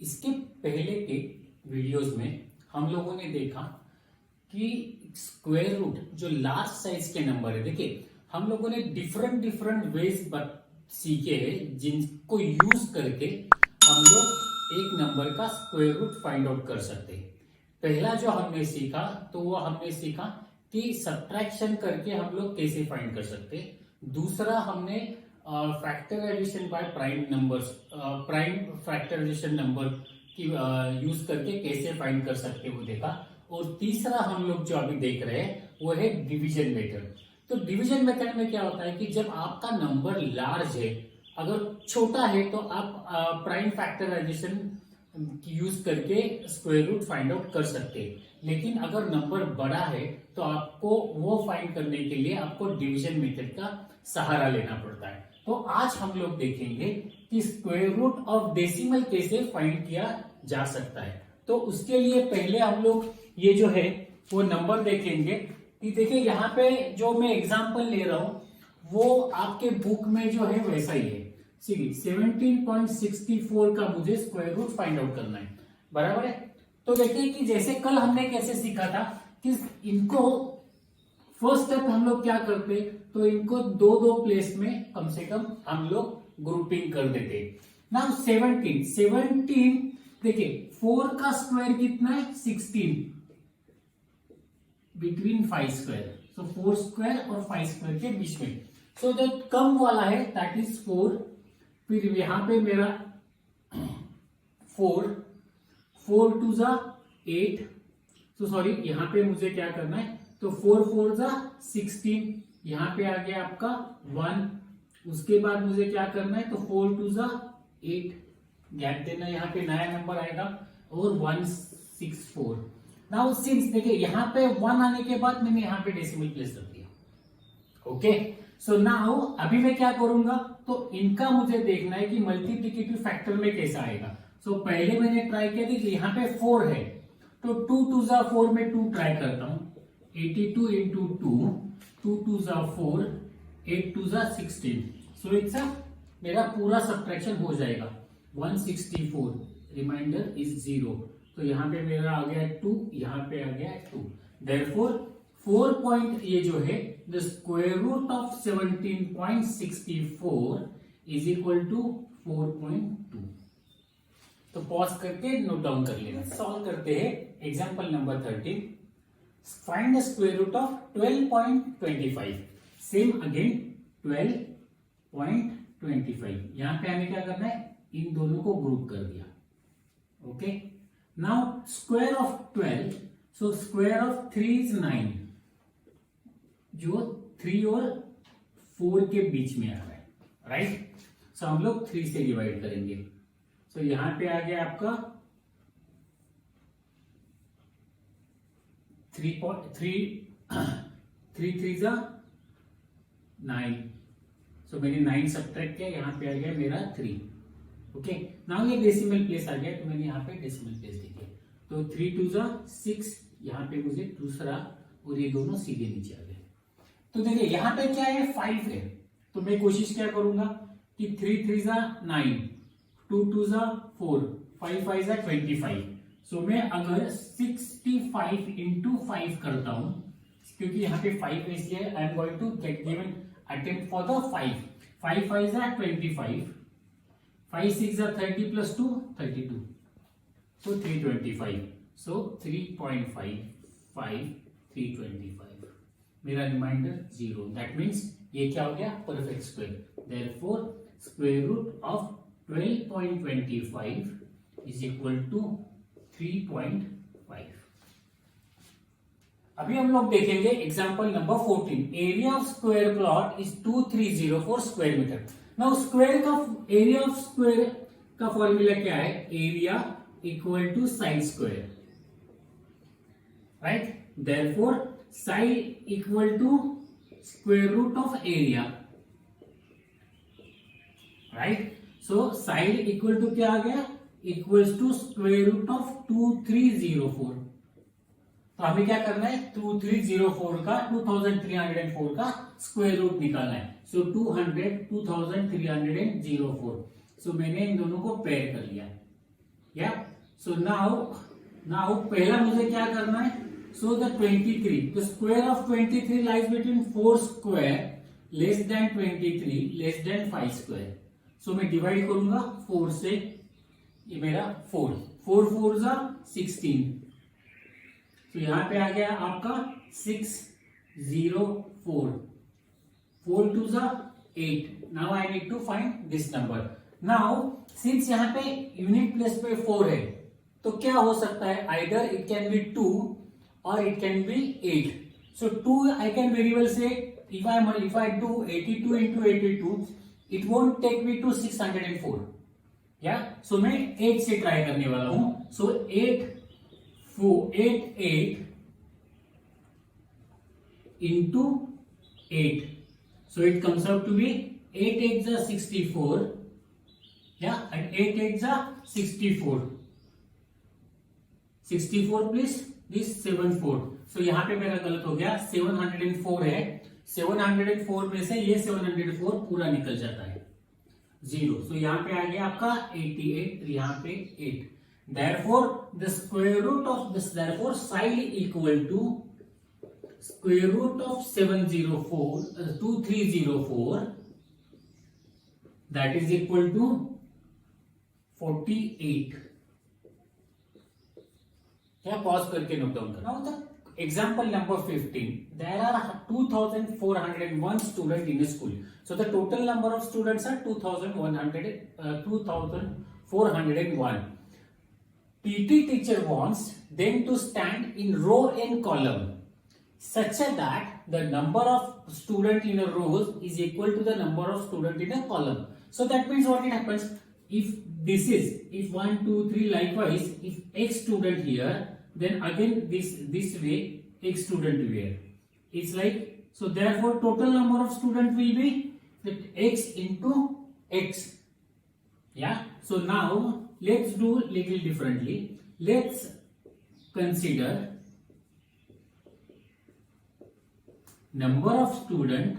इसके पहले के वीडियोस में हम लोगों ने देखा कि स्क्वायर रूट जो लार्ज साइज के नंबर है, देखिए हम लोगों ने डिफरेंट डिफरेंट वेज सीखे हैं जिनको यूज करके हम लोग एक नंबर का स्क्वायर रूट फाइंड आउट कर सकते हैं। पहला जो हमने सीखा तो वो हमने सीखा कि सब्ट्रैक्शन करके हम लोग कैसे फाइंड कर सकते हैं। दूसरा हमने factorization by prime numbers, prime factorization number की यूज करके कैसे फाइंड कर सकते हैं वो देखा। और तीसरा हम लोग जो अभी देख रहे हैं वो है डिवीजन मेथड। तो डिवीजन मेथड में क्या होता है कि जब आपका नंबर लार्ज है, अगर छोटा है तो आप प्राइम फैक्टराइजेशन यूज करके स्क्वायर रूट फाइंड आउट कर सकते हैं, लेकिन अगर नंबर बड़ा है तो आपको वो फाइंड करने के लिए आपको डिवीजन मेथड का सहारा लेना पड़ता है। तो आज हम लोग देखेंगे कि स्क्वायर रूट ऑफ डेसिमल कैसे फाइंड किया जा सकता है। तो उसके लिए पहले हम लोग ये जो है वो नंबर देखेंगे कि देखिए यहाँ पे जो मैं एग्जांपल ले रहा हूं वो आपके बुक में जो है वैसा ही है। 17.64 का मुझे स्क्वायर रूट फाइंड आउट करना है, बराबर है। तो देखिए कि जैसे कल हमने कैसे सीखा था कि इनको फर्स्ट स्टेप हम लोग क्या करते, तो इनको दो दो प्लेस में कम से कम हम लोग ग्रुपिंग कर देते। नाउ 17 देखिए 4 का स्क्वायर कितना है 16 बिटवीन 5 स्क्वायर, सो 4 स्क्वायर और 5 स्क्वायर के बीच में। सो जो कम वाला है दैट इज 4। फिर यहां पे मेरा 4 टू जा 8, तो सॉरी यहां पे मुझे क्या करना है, तो 4 4 जा 16, यहां पे आ गया आपका 1। उसके बाद मुझे क्या करना है, तो 4 टू जा 8, गैप देना, यहाँ पे नया नंबर आएगा और 164। नाउ सिंस देखिए यहाँ पे 1 आने के बाद मैंने यहाँ पे डेसिमल प्लेस कर दिया। ओके, सो नाउ अभी मैं क्या करूंगा, तो इनका मुझे देखना है कि मल्टीप्लिकेटिव फैक्टर में कैसा आएगा। सो पहले मैंने ट्राई किया थी, यहाँ पे 4 है तो 2 टू जा 4 में 2 ट्राई करता हूं, 82 इंटू 2 टू जा 4, 8 टू जा 16। सो इट्स मेरा पूरा सब्ट्रैक्शन हो जाएगा 164, रिमाइंडर इज 0। तो यहाँ पे मेरा आ गया 2, यहाँ पे आ गया 2। देयरफॉर 4 पॉइंट ये जो है the square root of 17.64 is equal to 4.2। तो पॉज करके नोट डाउन कर लेना। सॉल्व करते हैं example number 13। Find the square root of 12.25। Same again 12.25। यहां पे हमें क्या करना है, इन दोनों को ग्रुप कर दिया। Okay, now square of 12, so square of 3 is 9, जो 3 और 4 के बीच में आ रहा है, राइट। सो हम लोग 3 से डिवाइड करेंगे। सो यहां पे आ गया आपका 3 जा 9। सो मैंने 9 सब्ट्रैक्ट किया, यहां पे आ गया मेरा 3। ओके, नाउ ये डेसिमल प्लेस आ गया तो मैंने यहाँ पे डेसिमल प्लेस लिखे। तो 3 टू जा 6, यहाँ पे मुझे दूसरा, और ये दोनों सीधे नीचे आ गए। तो देखिए यहाँ पे क्या है, 5 है, तो मैं कोशिश क्या करूंगा कि 3 3 जा 9, 2 2 जा 4, 5 5 जा 25। सो मैं अगर 65 इंटू 5 करता हूं, क्योंकि यहाँ पे 5 है इसलिए I am going to get given attempt for the 5। 5 5 जा 25, 5 6 जा 30 प्लस 2 32, so 325। so 3.55 325, मेरा रिमाइंडर 0। दैट मीन्स ये क्या हो गया, perfect square. Therefore square root of 12.25 is equal to 3.5। अभी हम लोग देखेंगे example number 14। Area of square plot is 2304 square metre. Now square का एरिया ऑफ स्क्वायर का फॉर्मूला क्या है, area equal to side square, right. Therefore side equal to square root of area, right. So side equal to क्या आ गया, equals to square root of 2304। तो हमें क्या करना है, 2304 का 2304 का स्क्वायर रूट निकालना है। सो 200 2304। सो मैंने इन दोनों को पेयर कर लिया। या सो नाउ पहला मुझे क्या करना है, so the 23, the square of 23 lies between 4 square less than 23 less than 5 square. So मैं डिवाइड करूंगा 4 से, ये मेरा 4 4 जा 16, तो यहां पे आ गया आपका 6 0 4 4 2 जा 8। Now I need to find this number. Now since यहाँ पे यूनिट प्लेस पे 4 है, तो क्या हो सकता है, आइदर इट कैन बी 2 और it can be 8। So 2 I can very well से if I do 82 into 82, it won't take me to 604। या सो मैं 8 से ट्राई करने वाला हूं। सो 8 into 8, so it comes out to be 8 8 is 64, yeah, and 8 8 is 64 64 plus this 74। so यहाँ पे मेरा गलत हो गया, 704 है, 704 में से ये 704 पूरा निकल जाता है 0। so यहाँ पे आ गया आपका 88, यहाँ पे 8। therefore the square root of this, therefore side equal to square root of 2304, that is equal to 48। क्या पॉज करके नोट डाउन करना होता। Example number 15. There are 2,401 students in a school. So the total number of students are 2,401. PT teacher wants them to stand in row and column such that the number of student in a row is equal to the number of student in a column. So that means what it happens, if this is, if 1 2 3 likewise, if x student here, then again this way x student here, it's like, so therefore total number of student will be that x into x, yeah. So now let's do little differently. Let's consider number of student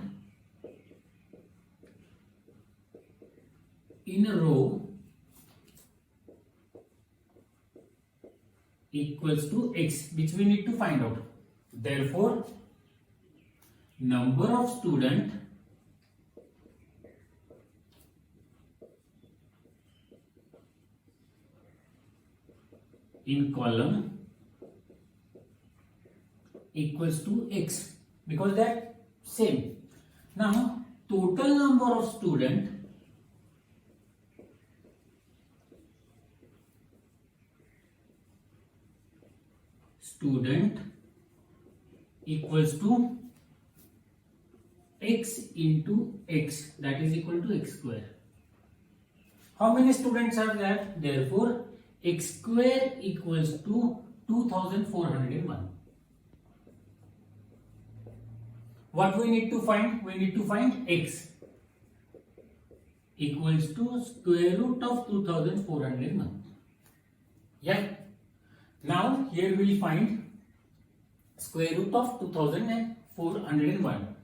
in a row equals to x, which we need to find out. Therefore number of student in column equals to x, because that same. Now total number of student equals to x into x, that is equal to x square. How many students are there? Therefore x square equals to 2,401. What we need to find? We need to find x equals to square root of 2,401. Yeah. Now here we will find square root of 2,401,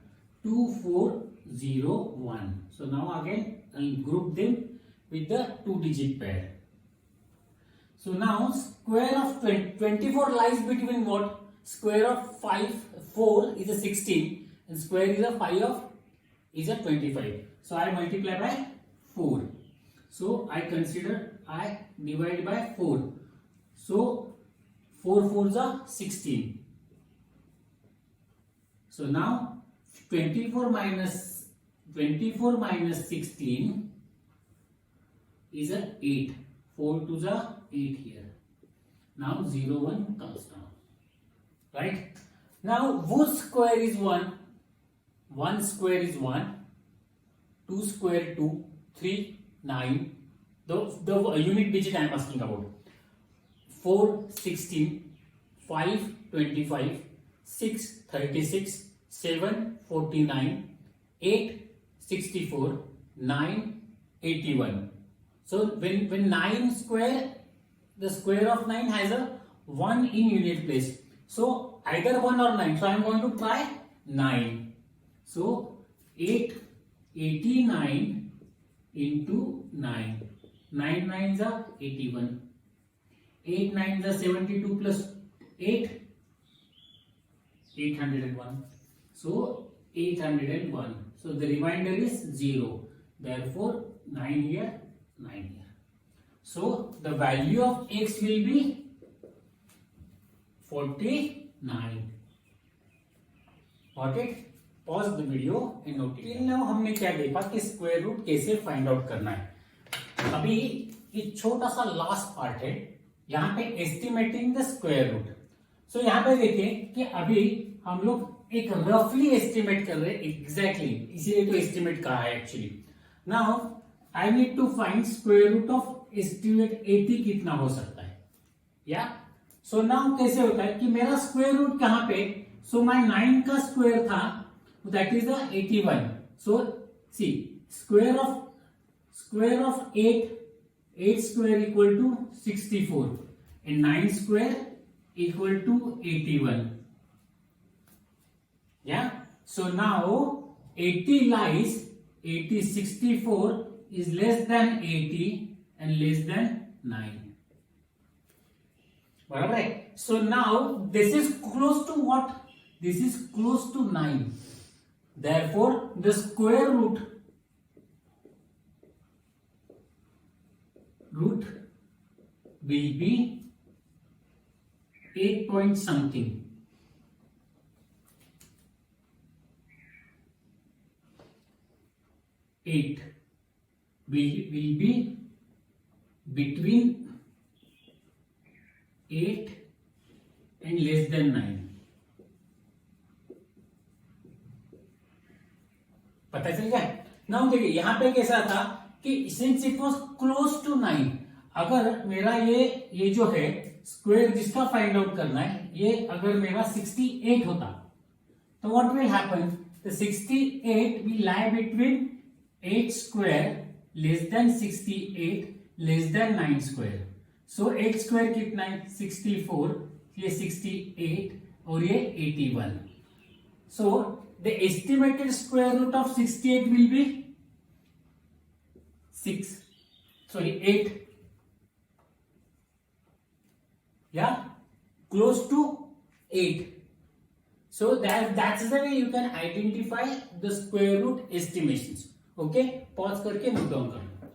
2401. So now again I'll group them with the 2-digit pair. So now square of 24 lies between what? Square of 4 is a 16 and square is a 5 is a 25. So I multiply by 4. So I divide by 4. So 4 4s are 16. So now 24 minus 16 is a 8. 4 2s are 8 here. Now 0 1 comes down. Right? Now whose square is 1? 1 square is 1. 2 square 2. 3 9. The unit digit I am asking about. 4 16, 5 25, 6 36, 7 49, 8 64, 9 81. So when 9 square, the square of 9 has a 1 in unit place. So either 1 or 9. So I am going to try 9. So 89 into 9. 9 9s are 81. 8 9 the 72 plus 8, 801. So 801. So the remainder is 0. Therefore 9 here, 9 here. So the value of x will be 49. Got it? Pause the video and note it. Now हमने क्या देखा कि square root कैसे find out करना है। अभी ये छोटा सा लास्ट पार्ट है, यहाँ पे एस्टिमेटिंग द स्क्वायर रूट। सो यहाँ पे देखें कि अभी हम लोग एक रफली एस्टिमेट कर रहे हैं, एग्जैक्टली इसीलिए तो एस्टिमेट कहा है actually. Now I need to find square root of estimate 80 कितना हो सकता है, या सो नाउ कैसे होता है कि मेरा स्क्वायर रूट कहां पे, सो माय 9 का स्क्वायर था, that is the 81। So see square of 8 square equal to 64 and 9 square equal to 81। या so now 80 lies 64 is less than 80 and less than 9. बराबर है। So now this is close to what, this is close to 9, therefore the square root will be 8 point something. It will be between 8 and less than 9. पता चल गया। Now देखिए यहां पे कैसा था कि since it was close to 9, अगर मेरा ये जो है स्क्वायर जिसका फाइंड आउट करना है, ये अगर मेरा 68 होता तो what will happen, the 68 will lie between 8 square less then 68 less than 9 square. So 8 square कितना है 64, ये 68 और ये 81। सो the estimated square root of 68 will be 8. Yeah, close to 8. So that's the way you can identify the square root estimations. Okay, pause करके note down करना।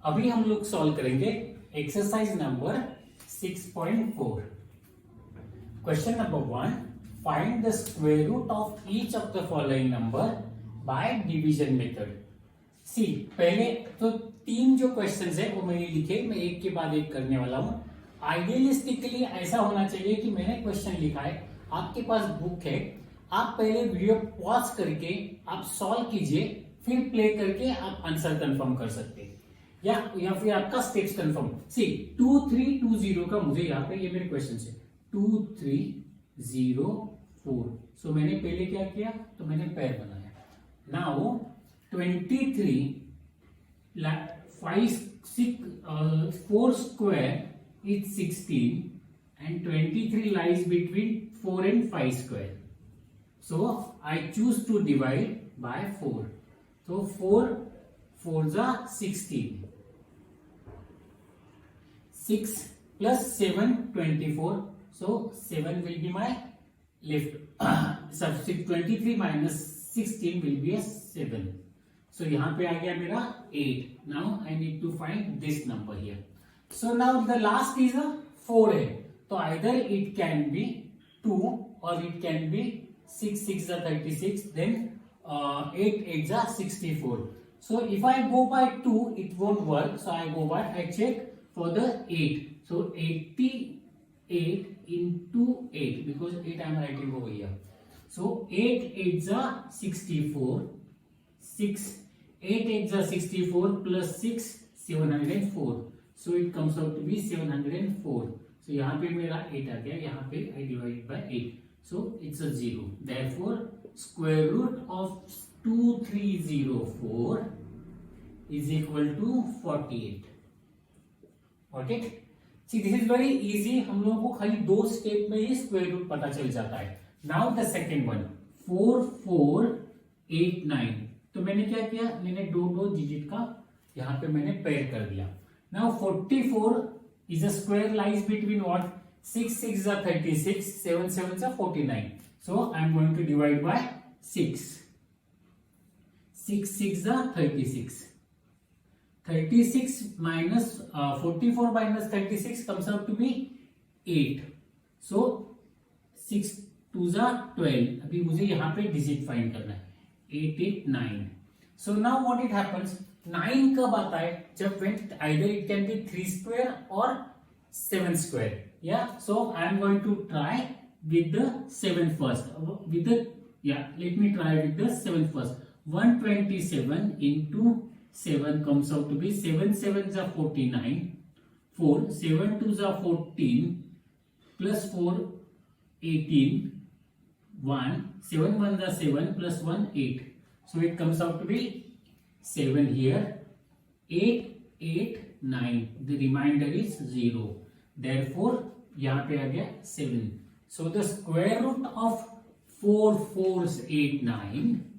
अभी हम लोग सॉल्व करेंगे exercise number 6.4। Question number 1, find the square root of each of the following number by division method. See, पहले तो 3 जो questions है वो मैंने लिखे, मैं एक के बाद एक करने वाला हूं। आइडियलिस्टिकली ऐसा होना चाहिए कि मैंने क्वेश्चन लिखा है, आपके पास बुक है, आप पहले वीडियो पॉज करके आप सॉल्व कीजिए, फिर प्ले करके आप आंसर कंफर्म कर सकते हैं, या फिर आपका स्टेप्स कंफर्म। सी 2 3 2 0 का मुझे यहाँ पे ये मेरे क्वेश्चन है 2 3 0 4। सो मैंने पहले क्या किया, तो मैंने पैर बनाया। Now 23 4 square is 16 and 23 lies between 4 and 5 square. So I choose to divide by 4. So 4 4s are 16. 6 plus 7 24. So 7 will be my left. 23 minus 16 will be a 7. So यहाँ पे आ गया मेरा 8. Now I need to find this number here. So now the last is a 4 है, तो either it can be 2 or it can be 6 6 are 36, then 8 8 are 64. So if I go by 2 it won't work, so I check for the 8. So 88 into 8, because 8 I am writing over here. So 8 8s are 64, 8 8s are 64 plus 6 704. So it comes out to be 704. So यहाँ पे मेरा 8 आ गया, यहाँ पे I divide by 8. So it's a 0. Therefore square root of 2304 is equal to 48. Got it? See, this is very easy. हम लोगों को खाली 2 स्टेप में ही स्क्वायर रूट पता चल जाता है। Now the second one 4489। तो मैंने क्या किया, मैंने दो डिजिट का यहाँ पे मैंने पेयर कर दिया। Now 44 is a square lies between what? 6 6 are 36, 7 7 are 49. So I am going to divide by 6. 6 6 are 36. 36 minus 44 minus 36 comes out to be 8. So 6 2s are 12. अभी मुझे यहाँ पे डिजिट फाइंड करना है. 8 8 9. So now what it happens? 9 कब आता है? जब when either it can be 3 square or 7 square. Yeah. So I am going to try with the 7 first. Let me try with the 7 first. 127 into 7 comes out to be 7 7s are 49. 4 7 2s are 14 plus 4 18. 1 7 1s are 7 plus 1 8. So it comes out to be 7 here. 8 8 9. The remainder is 0. Therefore यहाँ पे आ गया 7. So the square root of 4 4s 8 9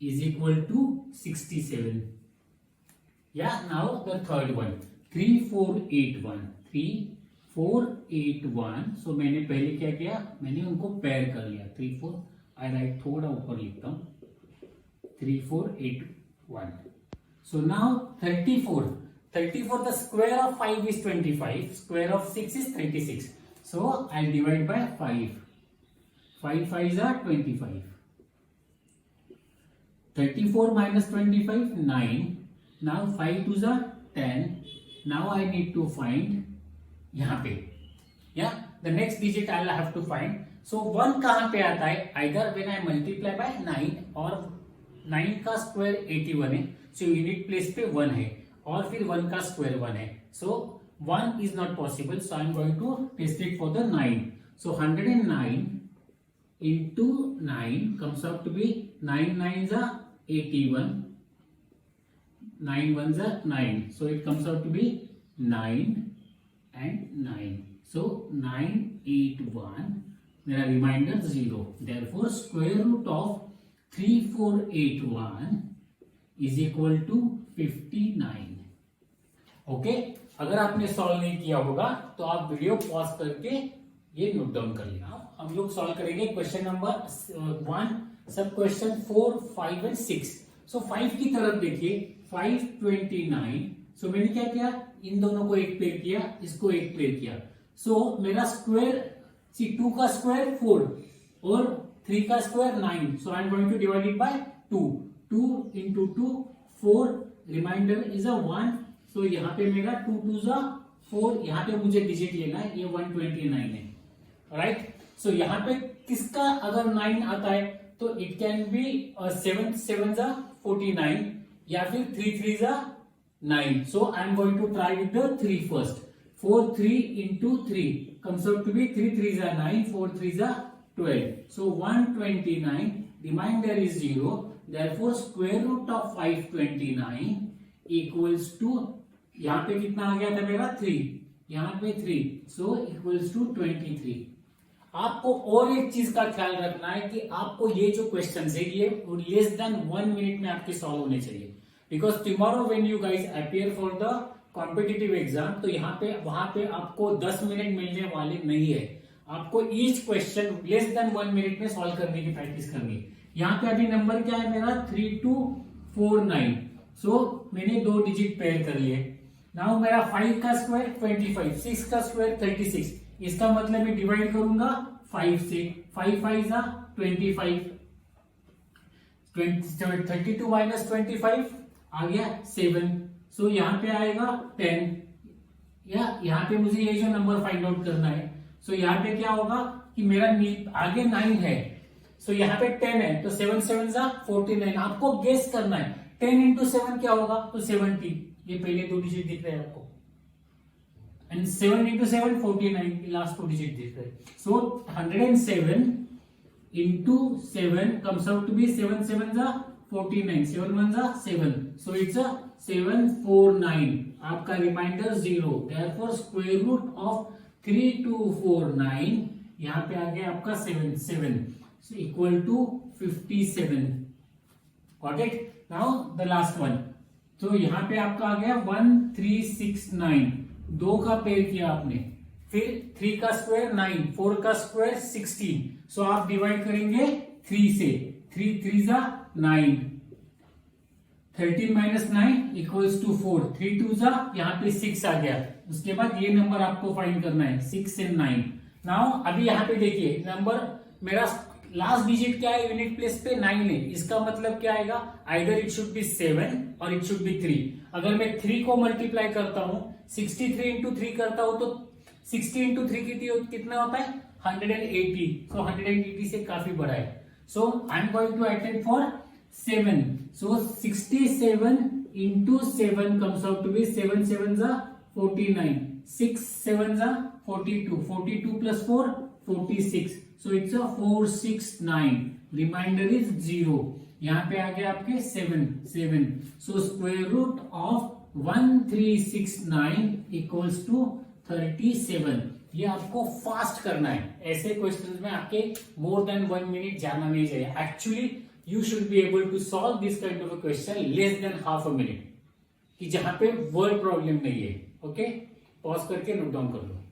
is equal to 67. Yeah. Now the third one 3 4 8 1. 3 4 8 1. So मैंने पहले क्या किया? मैंने उनको pair कर लिया. 3 4 I write थोड़ा ऊपर लिखता हूँ. 3 4 8 1. So now 34. 34, the square of 5 is 25. Square of 6 is 36. So I'll divide by 5. 5 5s are 25. 34 minus 25 9. Now 5 2s are 10. Now I need to find यहाँ पे. Yeah. The next digit I'll have to find. So 1 कहाँ पे आता है? Either when I multiply by 9 और 9 का square 81 है. So unit place पे 1 है. और फिर 1 का स्क्वायर 1 है. So 1 is not possible. So I am going to test it for the 9. So 109 into 9 comes out to be 9 9s are 81. 9 1s are 9. So it comes out to be 9 and 9. So 9 8 1. मेरा reminder 0. Therefore square root of 3481 is equal to 59. Okay. अगर आपने solve नहीं किया होगा तो आप video pause करके ये नोट डाउन कर लेना. हम लोग सॉल्व करेंगे क्वेश्चन नंबर 1, सब क्वेश्चन 4 5 एंड 6. सो 5 की तरफ देखिए. 529. सो मैंने क्या किया? इन दोनों को एक पेयर किया, इसको एक पेयर किया. सो मेरा स्क्वायर 2 का स्क्वायर 4 और 3 का square 9. So I am going to divide it by 2. 2 into 2 4. Remainder is a 1. तो यहाँ पे मेरा 2 2s are 4. यहाँ पे मुझे डिजिट लेना है. ये 129 है. राइट. सो यहाँ पे किसका अगर 9 आता है तो it can be 7 7s are 49 या फिर 3 3s are 9. So I am going to try with the 3 first. 4 3 into 3 comes out to be 3 3s are 9. 4 3s are 12. So 129. Remainder is 0. Therefore square root of 529 equals to, यहाँ पे कितना आ गया था मेरा? 3. यहाँ पे 3. So equals to 23. आपको और एक चीज का ख्याल रखना है कि आपको ये जो क्वेश्चन है ये लेस देन 1 मिनट में आपके सॉल्व होने चाहिए. Because tomorrow when you guys appear for the competitive exam तो यहाँ पे वहां पे आपको 10 मिनट मिलने वाले नहीं है. आपको each question less then 1 minute में सॉल्व करने की प्रैक्टिस करनी है. यहाँ पे अभी नंबर क्या है मेरा? 3249. सो मैंने 2 डिजिट पेयर कर लिए. नाउ मेरा 5 का स्क्वायर 25, 6 का स्क्वायर 36. इसका मतलब मैं डिवाइड करूंगा 5 से. 5 5s are 25. 32 माइनस 25 आ गया 7. सो यहाँ पे आएगा 10. या यहाँ पे मुझे ये जो नंबर फाइंड आउट करना है. सो यहाँ पे क्या होगा कि मेरा आगे 9 है. सो यहाँ पे 10 है तो 7 7s are 49. आपको गेस करना है 10 into 7 क्या होगा? तो 70. ये पहले 2 डिजिट दिख रहे हैं आपको. And 7 into 7 49. लास्ट 2 डिजिट दिख रहे हैं. सो 107 into 7 comes out to be 7 7s are 49. 7 1s are 7. So it's a 749. आपका reminder 0. Therefore square root of 3249 यहाँ पे आ गया आपका 7 so equal to 57. Got it? Now the last one. तो यहाँ पे आपका आ गया 1369. 2 का पेयर किया आपने, फिर 3 का स्क्वायर 9, 4 का स्क्वायर 16। सो आप डिवाइड करेंगे 3 से, 3 3 जा 9, 13 माइनस 9 इक्वल्स टू 4, 3 2 जा यहाँ पे 6 आ गया। उसके बाद ये नंबर आपको फाइंड करना है 6 एंड 9। नाउ अभी यहाँ पे देखिए नंबर मेरा लास्ट डिजिट क्या है, यूनिट प्लेस पे 9 है, इसका मतलब क्या आएगा, आइदर इट शुड बी 7 और इट शुड बी 3। अगर मैं 3 को मल्टीप्लाई करता हूं, 63 इंटू 3 करता हूं तो 60 इंटू 3 कितना होता है 180। सो 180 से काफी बड़ा है। So I am going to attempt for 7। So 67 into 7 comes out to be 7 7 जा 49, 6 7 जा 42, 42 plus 4 46। So it's a 469. Remainder is 0. यहाँ पे आ गया आपके 7। So square root of 1369 equals to 37. ये आपको फास्ट करना है। ऐसे क्वेश्चंस में आपके मोर देन 1 मिनट जाना नहीं चाहिए। Actually you should be able to solve this kind of a question less than half a minute, कि जहां पे वर्ड प्रॉब्लम नहीं है। ओके, पॉज करके नोट डाउन कर लो।